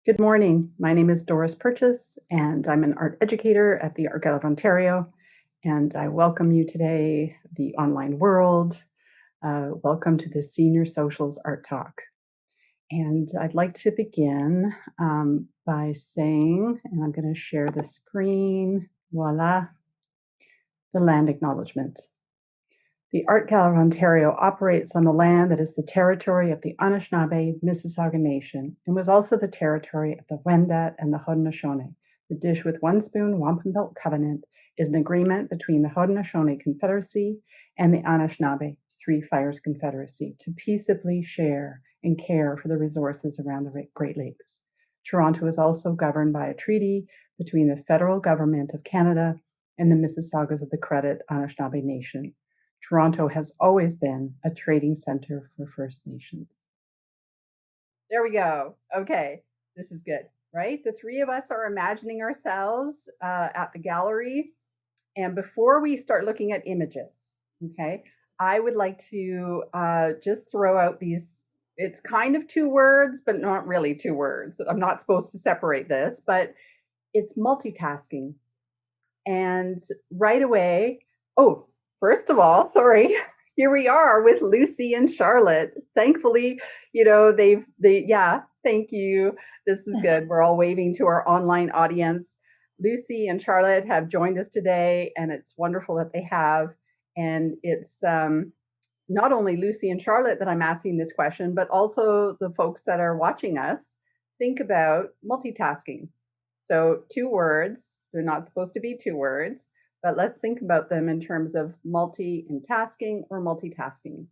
Good morning. My name is Doris Purchase, and I'm an art educator at the Art Gallery of Ontario. And I welcome you today, the online world. Welcome to the Senior Socials Art Talk. And I'd like to begin by saying, and I'm going to share the screen, voila, the land acknowledgement. The Art Gallery of Ontario operates on the land that is the territory of the Anishinaabe Mississauga Nation and was also the territory of the Wendat and the Haudenosaunee. The Dish with One Spoon Wampum Belt Covenant is an agreement between the Haudenosaunee Confederacy and the Anishinaabe Three Fires Confederacy to peaceably share and care for the resources around the Great Lakes. Toronto is also governed by a treaty between the federal government of Canada and the Mississaugas of the Credit Anishinaabe Nation. Toronto has always been a trading center for First Nations. There we go. Okay, this is good, right? The three of us are imagining ourselves at the gallery. And before we start looking at images, okay, I would like to just throw out these. It's kind of two words, but not really two words. I'm not supposed to separate this, but it's multitasking. And right away, oh, first of all, sorry, here we are with Lucy and Charlotte. Thankfully, yeah, thank you. This is good. We're all waving to our online audience. Lucy and Charlotte have joined us today, and it's wonderful that they have. And it's not only Lucy and Charlotte that I'm asking this question, but also the folks that are watching us. Think about multitasking. So, two words, they're not supposed to be two words, but let's think about them in terms of multi and tasking or multitasking.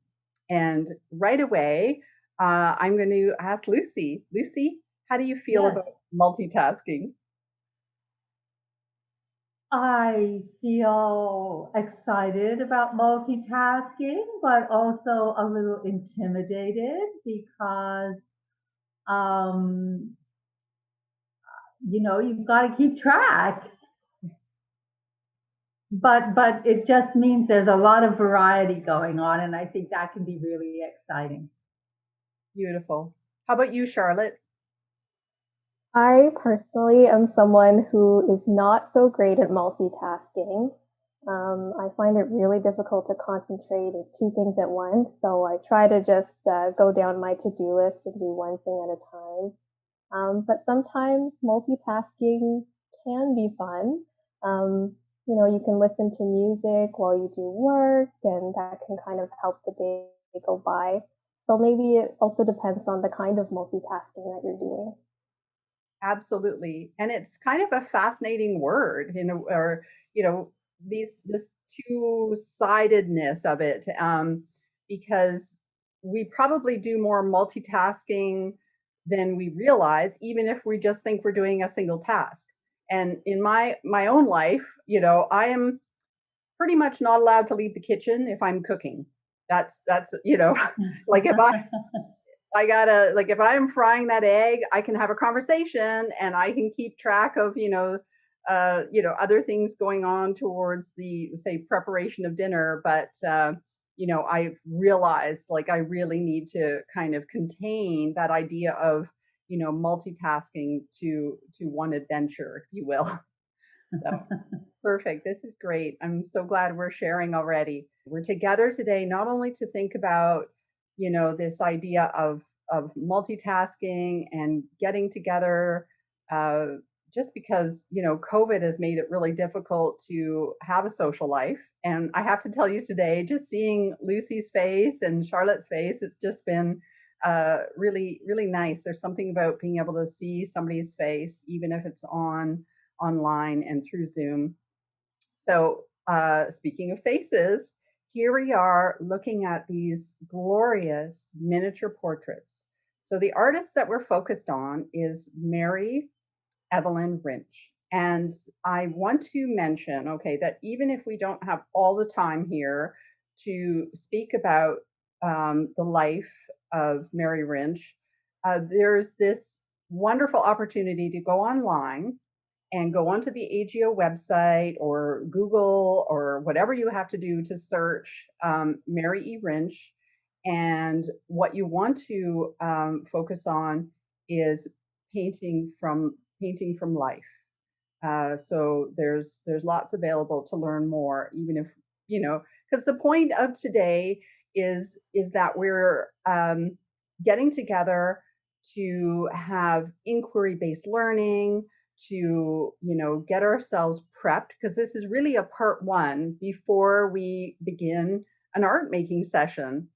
And right away, I'm going to ask Lucy. Lucy, how do you feel Yes, about multitasking? I feel excited about multitasking, but also a little intimidated because, um, you've got to keep track. But it just means there's a lot of variety going on, and I think that can be really exciting. Beautiful. How about you, Charlotte? I personally am someone who is not so great at multitasking. I find it really difficult to concentrate on two things at once, so I try to just go down my to do list and do one thing at a time. But sometimes multitasking can be fun. You can listen to music while you do work, and that can kind of help the day go by. So maybe it also depends on the kind of multitasking that you're doing. Absolutely. And it's kind of a fascinating word, or, you know, this two-sidedness of it, because we probably do more multitasking than we realize, even if we just think we're doing a single task. And in my own life, I am pretty much not allowed to leave the kitchen if I'm cooking. That's like if I gotta, like, if I'm frying that egg, I can have a conversation and I can keep track of other things going on towards the, say, preparation of dinner. But I've realized, like, I really need to kind of contain that idea of multitasking to one adventure, if you will. So perfect. This is great. I'm so glad we're sharing already. We're together today not only to think about, this idea of multitasking and getting together, uh, just because COVID has made it really difficult to have a social life. And I have to tell you today, just seeing Lucy's face and Charlotte's face, it's just been really, really nice. There's something about being able to see somebody's face, even if it's online and through Zoom. So, speaking of faces, here we are looking at these glorious miniature portraits. So, the artist that we're focused on is Mary Evelyn Rynch. And I want to mention, okay, that even if we don't have all the time here to speak about the life of Mary Rynch, there's this wonderful opportunity to go online and go onto the AGO website or Google or whatever you have to do to search Mary E. Rynch. And what you want to focus on is painting from life. So there's lots available to learn more, even if because the point of today is that we're getting together to have inquiry-based learning, to get ourselves prepped, because this is really a part one before we begin an art making session.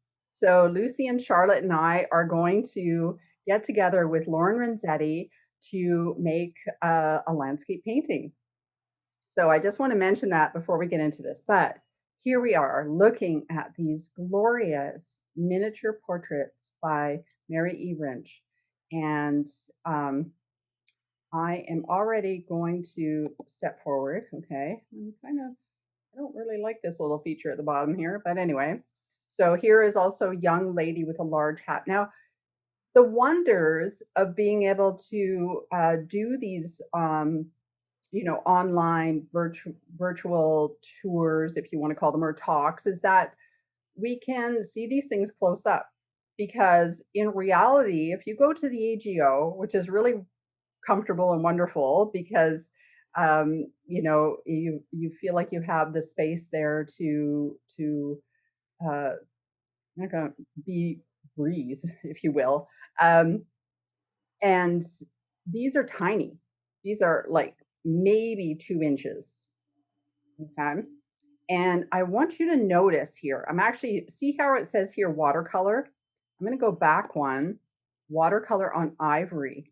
So Lucy and Charlotte and I are going to get together with Lauren Renzetti to make a landscape painting. So I just want to mention that before we get into this. But here we are looking at these glorious miniature portraits by Mary E. Rinch. And I am already going to step forward. Okay. I don't really like this little feature at the bottom here, but anyway. So here is also a young lady with a large hat. Now, the wonders of being able to do these online virtual tours, if you want to call them, or talks, is that we can see these things close up. Because in reality, if you go to the AGO, which is really comfortable and wonderful, because you feel like you have the space there to not gonna be breathe, if you will. And these are tiny. These are like maybe 2 inches. Okay. And I want you to notice here, I'm actually, see how it says here watercolor? I'm going to go back one, watercolor on ivory,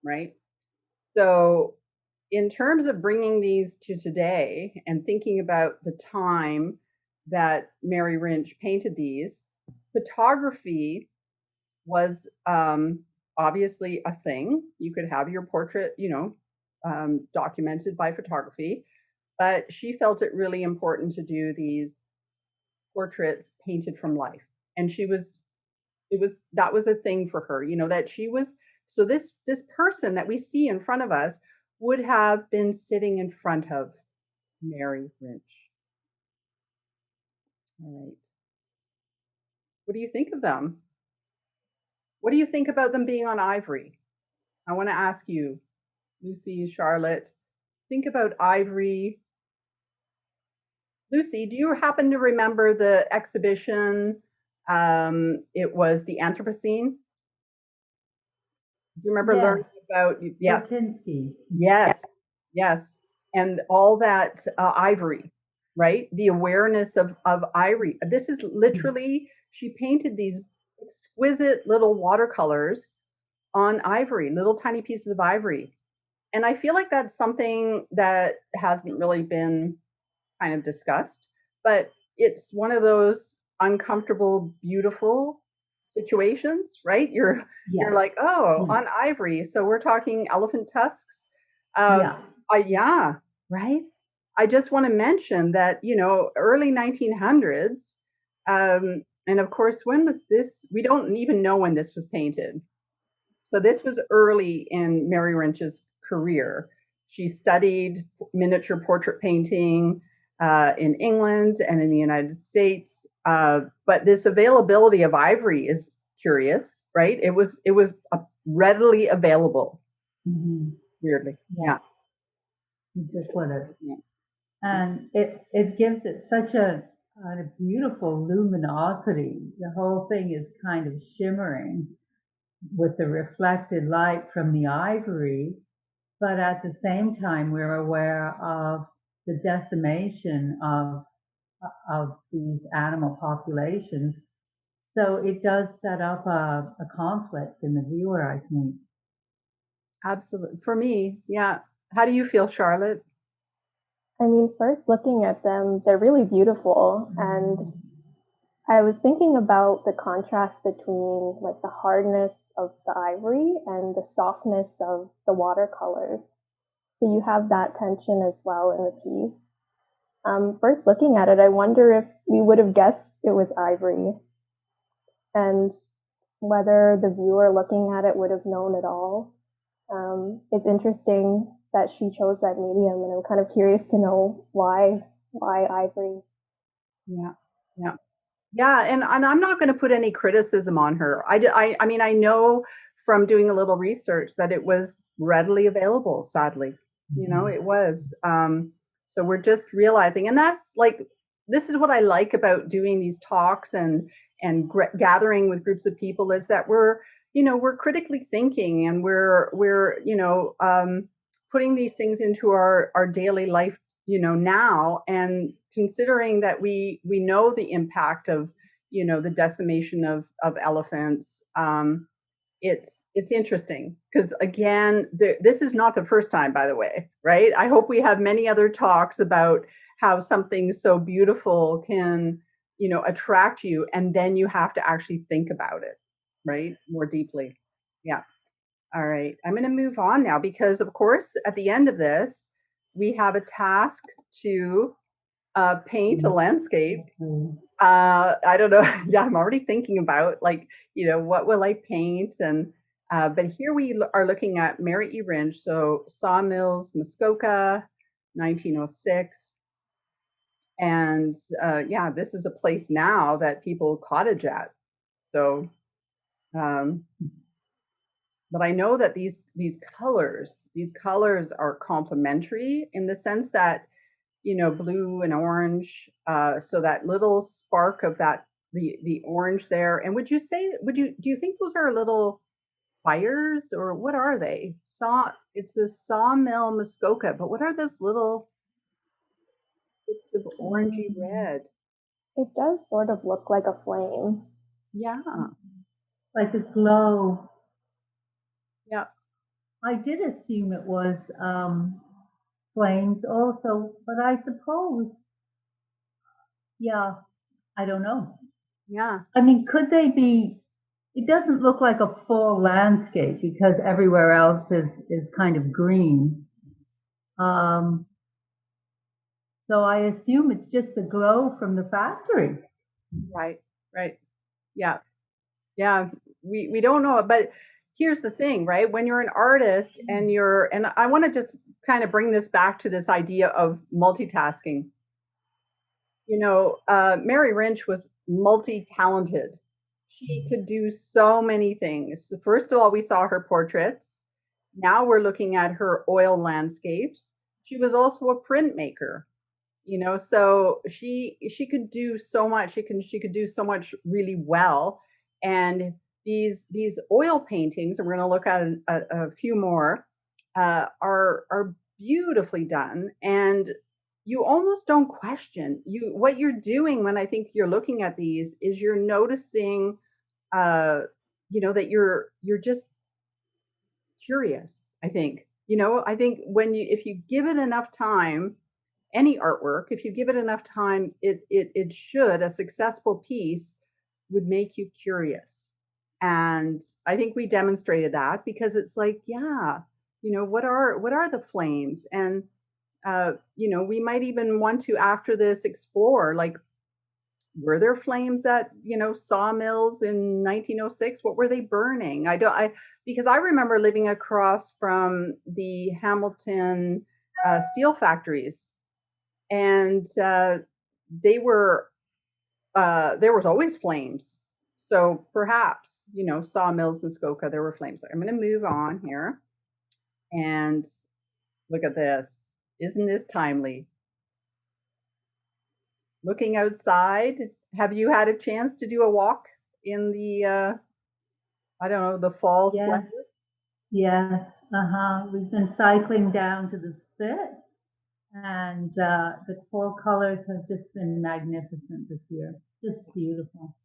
right? So in terms of bringing these to today and thinking about the time that Mary Rinch painted these, photography was obviously a thing. You could have your portrait, documented by photography, but she felt it really important to do these portraits painted from life. And that was a thing for her, that she was, so this person that we see in front of us would have been sitting in front of Mary Rinch. All right. What do you think of them? What do you think about them being on ivory? I want to ask you, Lucy, Charlotte, think about ivory. Lucy, do you happen to remember the exhibition? It was the Anthropocene. Do you remember learning about? Yeah. Lichtenstein. Yes. Yes. And all that ivory, right? The awareness of ivory. This is literally, she painted these exquisite little watercolors on ivory, little tiny pieces of ivory. And I feel like that's something that hasn't really been kind of discussed, but it's one of those uncomfortable, beautiful situations, right? You're like, oh, on ivory. So we're talking elephant tusks. Yeah, right. I just want to mention that, early 1900s, and of course, when was this? We don't even know when this was painted. So this was early in Mary Rinch's career. She studied miniature portrait painting in England and in the United States. But this availability of ivory is curious, right? It was readily available. Mm-hmm. Weirdly, yeah. You just want to, and it gives it such a beautiful luminosity. The whole thing is kind of shimmering with the reflected light from the ivory, but at the same time, we're aware of the decimation of these animal populations. So it does set up a conflict in the viewer, I think. Absolutely. For me, yeah. How do you feel, Charlotte? I mean, first looking at them, they're really beautiful. And I was thinking about the contrast between like the hardness of the ivory and the softness of the watercolors. So you have that tension as well in the piece. First looking at it, I wonder if we would have guessed it was ivory and whether the viewer looking at it would have known at all. It's interesting that she chose that medium, and I'm kind of curious to know why ivory. Yeah, yeah. Yeah, and I'm not going to put any criticism on her. I mean, I know from doing a little research that it was readily available, sadly. It was. So we're just realizing, and that's like, this is what I like about doing these talks and gathering with groups of people, is that we're critically thinking, and we're putting these things into our daily life, now, and considering that we know the impact of the decimation of elephants. It's interesting because, again, this is not the first time, by the way, right? I hope we have many other talks about how something so beautiful can attract you, and then you have to actually think about it, right, more deeply. Yeah. All right, I'm going to move on now, because of course at the end of this we have a task to paint a landscape. I don't know. Yeah, I'm already thinking about, like, what will I paint? And but here we are looking at Mary E. Ringe, so Sawmills, Muskoka, 1906. And yeah, this is a place now that people cottage at. So, um, but I know that these colors are complementary, in the sense that blue and orange. So that little spark of the orange there. And do you think those are little fires, or what are they? It's the Sawmill Muskoka, but what are those little bits of orangey red? It does sort of look like a flame. Yeah, Like a glow. yeah, I did assume it was flames also, but I suppose, yeah, I don't know. yeah. I mean, could they be? It doesn't look like a full landscape because everywhere else is kind of green. Um, so I assume it's just the glow from the factory. Right, right. Yeah, yeah. We don't know, but here's the thing, right? When you're an artist and I want to just kind of bring this back to this idea of multitasking. Mary Rinch was multi-talented. She could do so many things. So first of all, we saw her portraits. Now we're looking at her oil landscapes. She was also a printmaker, so she could do so much. She could do so much really well. And these oil paintings, and we're going to look at a few more, are beautifully done. And you almost don't question what you're doing. When I think you're looking at these, is you're noticing that you're just curious. I think if you give it enough time, any artwork, if you give it enough time, it should, a successful piece would make you curious. And I think we demonstrated that, because it's like, yeah, what are the flames? And we might even want to, after this, explore, like, were there flames at sawmills in 1906? What were they burning? Because I remember living across from the Hamilton steel factories, and they were there was always flames. So perhaps sawmills, Muskoka, there were flames. I'm going to move on here and look at this. Isn't this timely? Looking outside, have you had a chance to do a walk in the I don't know, the fall Yeah, splendor? yeah, uh-huh. We've been cycling down to the spit, and the fall colors have just been magnificent this year. Just beautiful.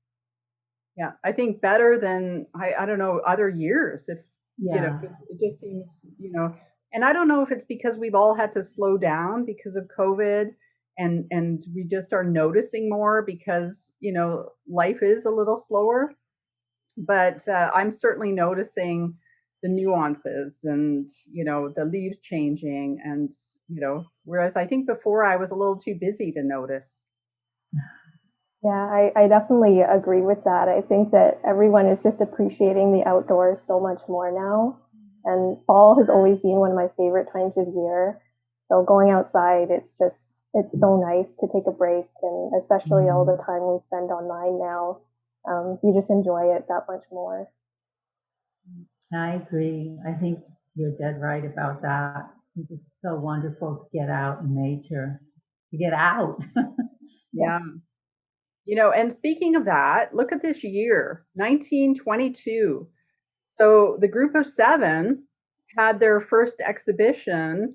Yeah, I think better than I don't know, other years. If Yeah. it just seems, and I don't know if it's because we've all had to slow down because of COVID, and we just are noticing more because life is a little slower. But I'm certainly noticing the nuances, and the leaves changing, and whereas I think before I was a little too busy to notice. Yeah, I definitely agree with that. I think that everyone is just appreciating the outdoors so much more now. And fall has always been one of my favorite times of year. So going outside, it's so nice to take a break. And especially all the time we spend online now, you just enjoy it that much more. I agree. I think you're dead right about that. It's just so wonderful to get out in nature, to get out. Yeah. And speaking of that, look at this year, 1922. So the group of seven had their first exhibition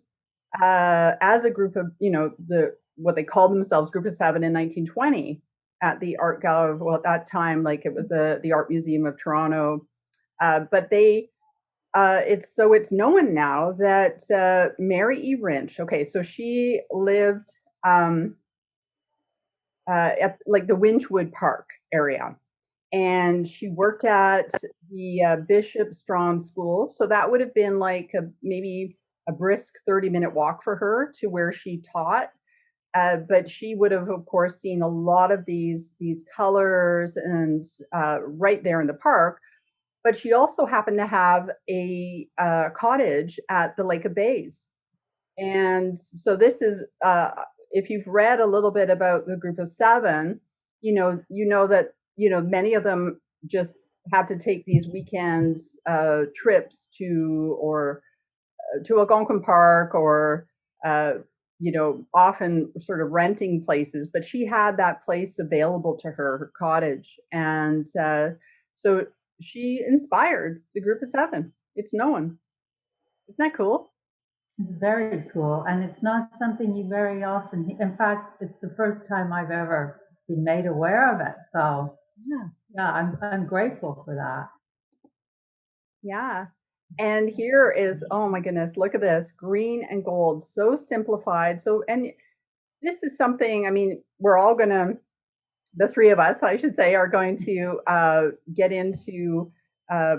as a group of, the what they called themselves, Group of Seven, in 1920 at the Art Gallery. Well, at that time, like it was the Art Museum of Toronto. But it's known now that Mary E. Rynch. Okay, so she lived um, at like the Winchwood Park area, and she worked at the Bishop Strachan School. So that would have been like maybe a brisk 30-minute walk for her to where she taught. But she would have, of course, seen a lot of these colors and right there in the park. But she also happened to have a cottage at the Lake of Bays, and so this is if you've read a little bit about the group of seven, you know that many of them just had to take these weekend trips to Algonquin Park or often sort of renting places. But she had that place available to her, her cottage, and so she inspired the group of seven. It's known. Isn't that cool? It's very cool, and it's not something you very often. In fact, it's the first time I've ever been made aware of it. So Yeah. yeah, I'm grateful for that. Yeah. And here is, oh my goodness, look at this, green and gold, so simplified. So, and this is something, I mean, we're all going to, the three of us, I should say, are going to get into, uh,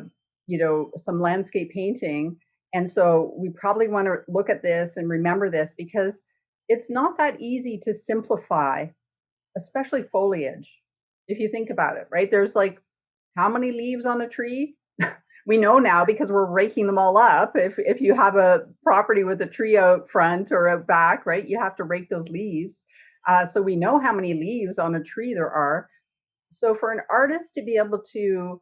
some landscape painting. And so we probably want to look at this and remember this because it's not that easy to simplify, especially foliage. If you think about it, right? There's like how many leaves on a tree? We know now because we're raking them all up. If you have a property with a tree out front or out back, right, you have to rake those leaves. So we know how many leaves on a tree there are. So for an artist to be able to,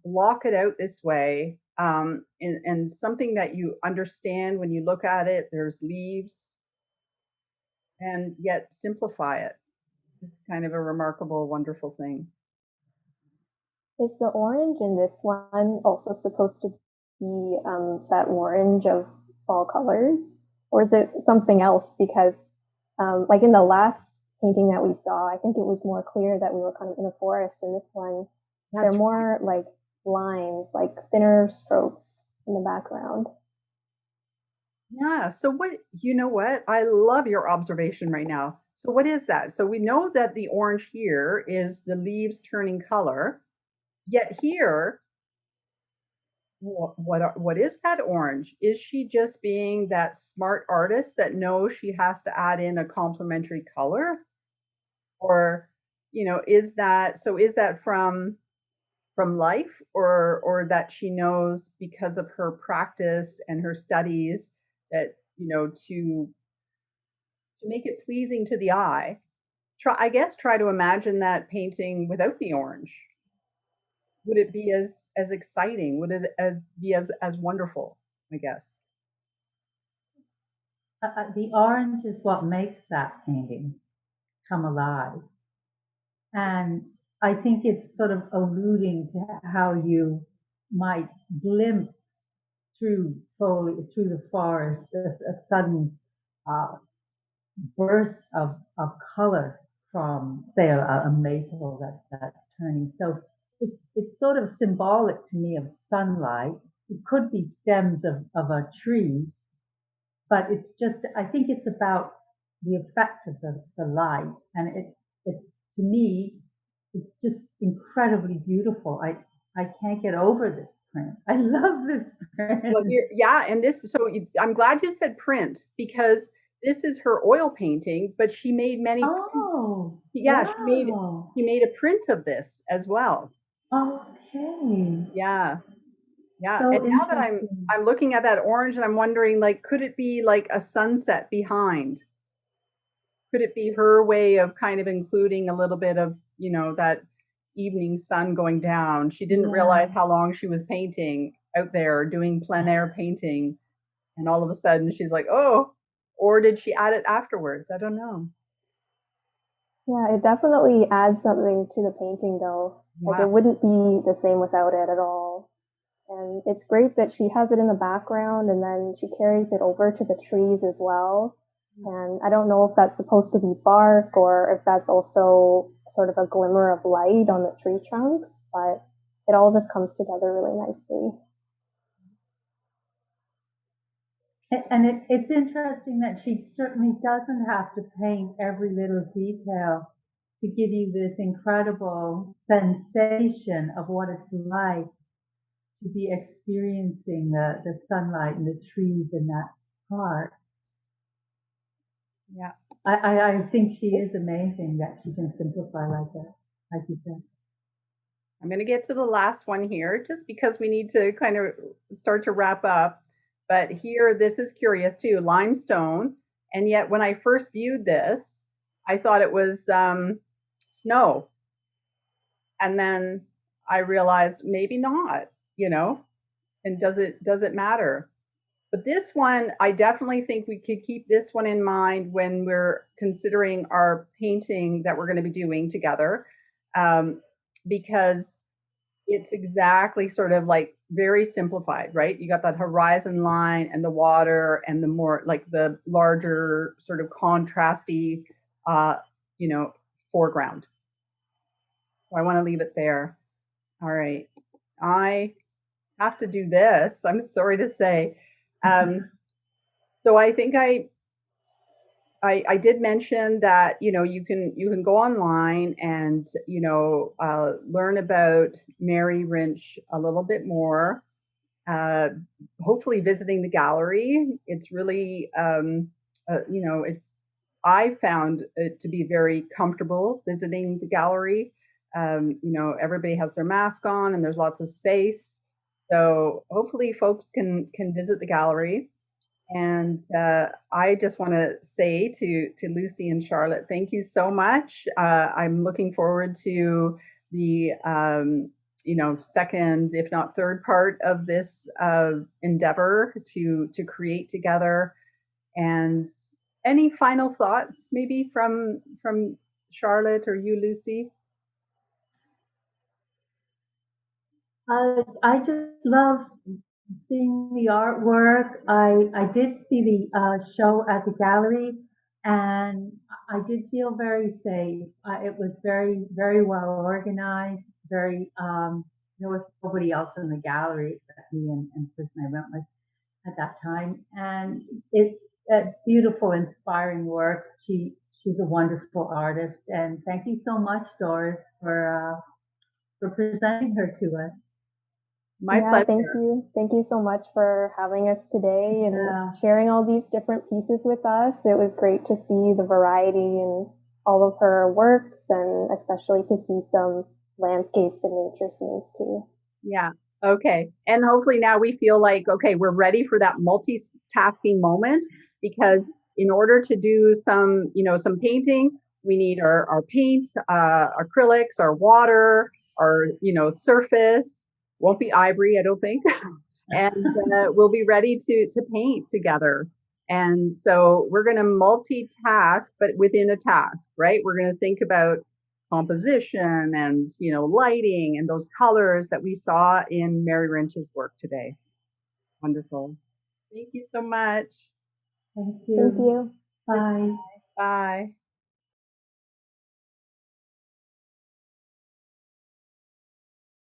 block it out this way, and something that you understand when you look at it, there's leaves, and yet simplify it. It's kind of a remarkable, wonderful thing. Is the orange in this one also supposed to be that orange of all colors? Or is it something else? Because, like in the last painting that we saw, I think it was more clear that we were kind of in a forest. In this one, they're That's more like lines, like thinner strokes in the background. Yeah. So you know what? I love your observation right now. So what is that? So we know that the orange here is the leaves turning color. Yet here, what is that orange? Is she just being that smart artist that knows she has to add in a complementary color? Or, is that from life, or that she knows because of her practice and her studies that, to make it pleasing to the eye. Try to imagine that painting without the orange. Would it be as exciting? Would it be as wonderful? I guess. The orange is what makes that painting come alive. And I think it's sort of alluding to how you might glimpse through the forest a sudden uh, burst of color from, say, a maple that's turning. So it's sort of symbolic to me of sunlight. It could be stems of a tree, but it's just, I think it's about the effect of the light. And it's, to me, it's just incredibly beautiful. I can't get over this print. I love this Well, print. yeah, and I'm glad you said print because this is her oil painting, but she made many prints. Oh, Yeah, wow. she made a print of this as well. Okay. Yeah, yeah. So And now that interesting. I'm looking at that orange and I'm wondering, like, could it be like a sunset behind? Could it be her way of kind of including a little bit of, that evening sun going down? She didn't Yeah. realize how long she was painting. out there doing plein air painting, and all of a sudden she's like, oh, or did she add it afterwards? I don't know. Yeah, it definitely adds something to the painting though. Like it Wow. wouldn't be the same without it at all. And it's great that she has it in the background and then she carries it over to the trees as well. And I don't know if that's supposed to be bark or if that's also sort of a glimmer of light on the tree trunks, but it all just comes together really nicely. And it's interesting that she certainly doesn't have to paint every little detail to give you this incredible sensation of what it's like to be experiencing the sunlight and the trees in that park. Yeah. I think she is amazing that she can simplify like that, like you said. I'm going to get to the last one here just because we need to kind of start to wrap up. But here, this is curious too, limestone. And yet, when I first viewed this, I thought it was snow. And then I realized maybe not, you know, and does it matter? But this one, I definitely think we could keep this one in mind when we're considering our painting that we're going to be doing together, because it's exactly sort of like very simplified, right? You got that horizon line and the water and the more like the larger sort of contrasty, uh, you know, foreground. So I want to leave it there. All right. I have to do this. I'm sorry to say. So I think I did mention that you can go online and learn about Mary Rinch a little bit more. Uh, Hopefully, visiting the gallery. It's really I found it to be very comfortable visiting the gallery. Everybody has their mask on and there's lots of space. So hopefully, folks can visit the gallery. And I just want to say to Lucy and Charlotte, thank you so much. I'm looking forward to the second, if not third part of this endeavor to create together. And any final thoughts, maybe from Charlotte or you, Lucy? I just love seeing the artwork. I did see the show at the gallery, and I did feel very safe. It was very, very well organized. There was nobody else in the gallery except me and the person I went with at that time. And it's a beautiful, inspiring work. She's a wonderful artist, and thank you so much, Doris, for presenting her to us. My Yeah, thank pleasure. you. Thank you so much for having us today and Yeah. sharing all these different pieces with us. It was great to see the variety in all of her works and especially to see some landscapes and nature scenes too. Yeah. Okay. And hopefully now we feel like, okay, we're ready for that multitasking moment because in order to do some painting, we need our paint, acrylics, our water, our, surface. Won't be ivory, I don't think. And we'll be ready to paint together. And so we're going to multitask, but within a task, right? We're going to think about composition and lighting and those colors that we saw in Mary Rinch's work today. Wonderful. Thank you so much. Thank Thank you. you. Bye. Bye.